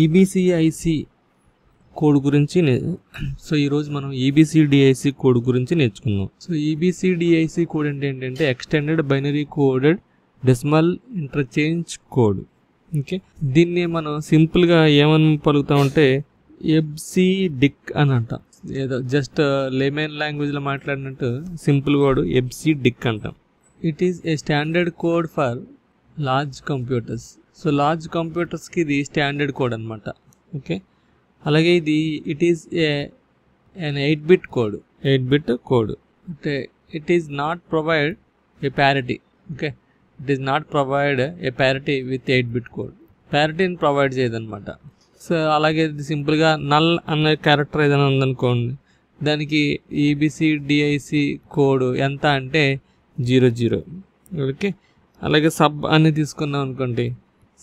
ఈబీసీఐసి code గురించి so ఈరోజు మనం ఈబీసీడిఐసి కోడ్ గురించి నేర్చుకుందాం. సో ఈబీసీడిఐసి కోడ్ అంటే ఏంటంటే extended binary coded decimal interchange code. Okay, దీన్ని మనం సింపుల్గా ఏమని పలుకుతామంటే ఎబ్సి డిక్ అని అంటాం. ఏదో జస్ట్ లేమెన్ లాంగ్వేజ్లో మాట్లాడినట్టు సింపుల్ కోడ్ ఎబ్సి డిక్ అంటాం. It is a standard code for large computers. So large కంప్యూటర్స్కి ఇది స్టాండర్డ్ కోడ్ అనమాట. ఓకే, అలాగే ఇది it is an 8-bit code. 8-bit code అంటే it is not provide a parity. Okay, it is not provide a parity with 8-bit code. ప్యారిటీని provide చేయదనమాట. So అలాగే సింపుల్గా నల్ అన్న క్యారెక్టర్ ఏదైనా ఉందనుకోండి, దానికి ఈబీసీడిఐసి కోడ్ ఎంత అంటే 00. ఓకే, అలాగే సబ్ అని తీసుకున్నాం అనుకోండి,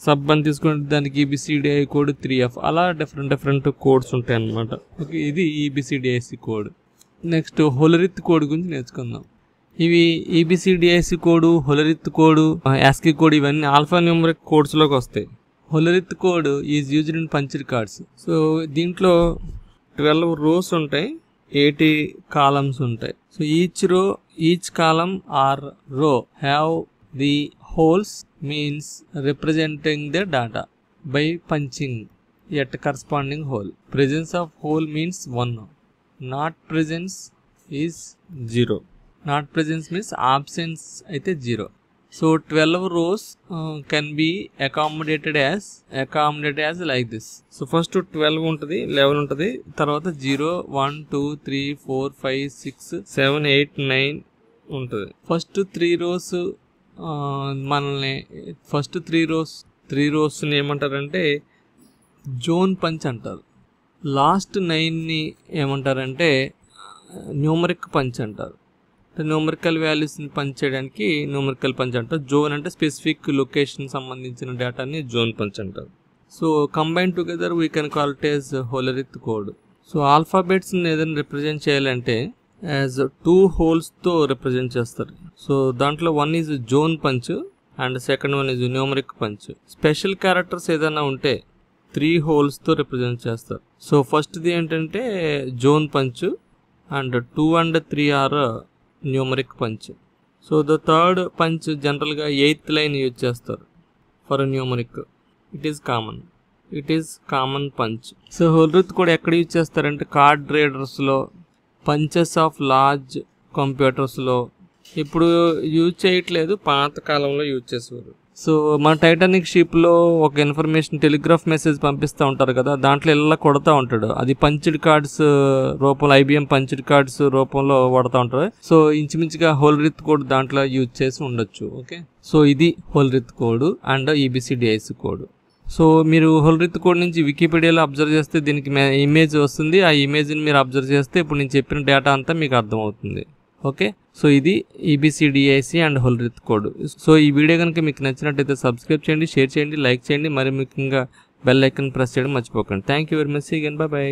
సబ్ అని తీసుకుంటే దానికి ఈబీసీడిఐ కోడ్ 3F. అలా డిఫరెంట్ కోడ్స్ ఉంటాయి అన్నమాట. ఓకే, ఇది EBCDIC code. Next Hollerith code గురించి నేర్చుకుందాం. ఇవి EBCDIC code, Hollerith code, ASCII code ఇవన్నీ ఆల్ఫా న్యూమరిక్ కోడ్స్లోకి వస్తాయి. Hollerith code is used in punched cards. So దీంట్లో 12 rows ఉంటాయి, 80 columns ఉంటాయి. So each column or row have the holes means representing the data by punching at corresponding hole. Presence of hole means 1. Not presence is 0. Not presence means absence అయితే 0. So 12 rows can be accommodated as like this. So first 12 ఉంటుంది, 11 ఉంటుంది, తర్వాత 0 1 2 3 4 5 6 7 8 9 ఉంటుంది. First 3 rows మనల్ని first 3 rows ఏమంటారంటే zone punch అంటారు. Last 9ని ఏమంటారంటే న్యూమరిక్ పంచ్ అంటారు. న్యూమరికల్ వాల్యూస్ని పంచ్ చేయడానికి న్యూమరికల్ పంచ్ అంటారు. జోన్ అంటే స్పెసిఫిక్ లొకేషన్ సంబంధించిన డేటాని జోన్ పంచ్ అంటారు. So combine together we can call it as Hollerith code. So ఆల్ఫాబెట్స్ని ఏదైనా రిప్రజెంట్ చేయాలంటే యాజ్ 2 holes-తో రిప్రజెంట్ చేస్తారు. సో దాంట్లో 1 is zone punch and second 1 is numeric punch. Special characters ఏదైనా ఉంటే 3 holes-తో రిప్రజెంట్ చేస్తారు. సో ఫస్ట్ది ఏంటంటే zone punch and 2 and 3 are numeric punch. So the third punch జనరల్గా 8th line యూజ్ చేస్తారు for numeric. It is common punch. So Hollerith కూడా ఎక్కడ యూజ్ చేస్తారంటే కార్డ్ రీడర్స్లో, పంచెస్ ఆఫ్ లార్జ్ కంప్యూటర్స్లో. ఇప్పుడు యూజ్ చేయట్లేదు, పాత కాలంలో యూజ్ చేసేవారు. సో మన టైటానిక్ షిప్లో ఒక ఇన్ఫర్మేషన్ టెలిగ్రాఫ్ మెసేజ్ పంపిస్తూ ఉంటారు కదా, దాంట్లో ఇలా కొడతా ఉంటాడు. అది పంచ్డ్ కార్డ్స్ రూపంలో, IBM పంచ్డ్ కార్డ్స్ రూపంలో కొడతా ఉంటారు. సో ఇంచుమించుగా హోలరిత్ కోడ్ దాంట్లో యూజ్ చేసి ఉండొచ్చు. ఓకే, సో ఇది హోలరిత్ కోడ్ అండ్ ఈబీసీడిఐసి కోడ్. సో మీరు హోలరిత్ కోడ్ నుంచి వికీపీడియాలో అబ్జర్వ్ చేస్తే దీనికి ఇమేజ్ వస్తుంది. ఆ ఇమేజ్ని మీరు అబ్జర్వ్ చేస్తే ఇప్పుడు నేను చెప్పిన డేటా అంతా మీకు అర్థమవుతుంది. ఓకే, సో ఇది ఈబీసీడిఐసి అండ్ హోలరిత్ కోడ్. సో ఈ వీడియో కనుక మీకు నచ్చినట్టయితే సబ్స్క్రైబ్ చేయండి, షేర్ చేయండి, లైక్ చేయండి, మరి ముఖ్యంగా బెల్ ఐకాన్ ప్రెస్ చేయడం మర్చిపోకండి. Thank you very much. See you again. Bye by.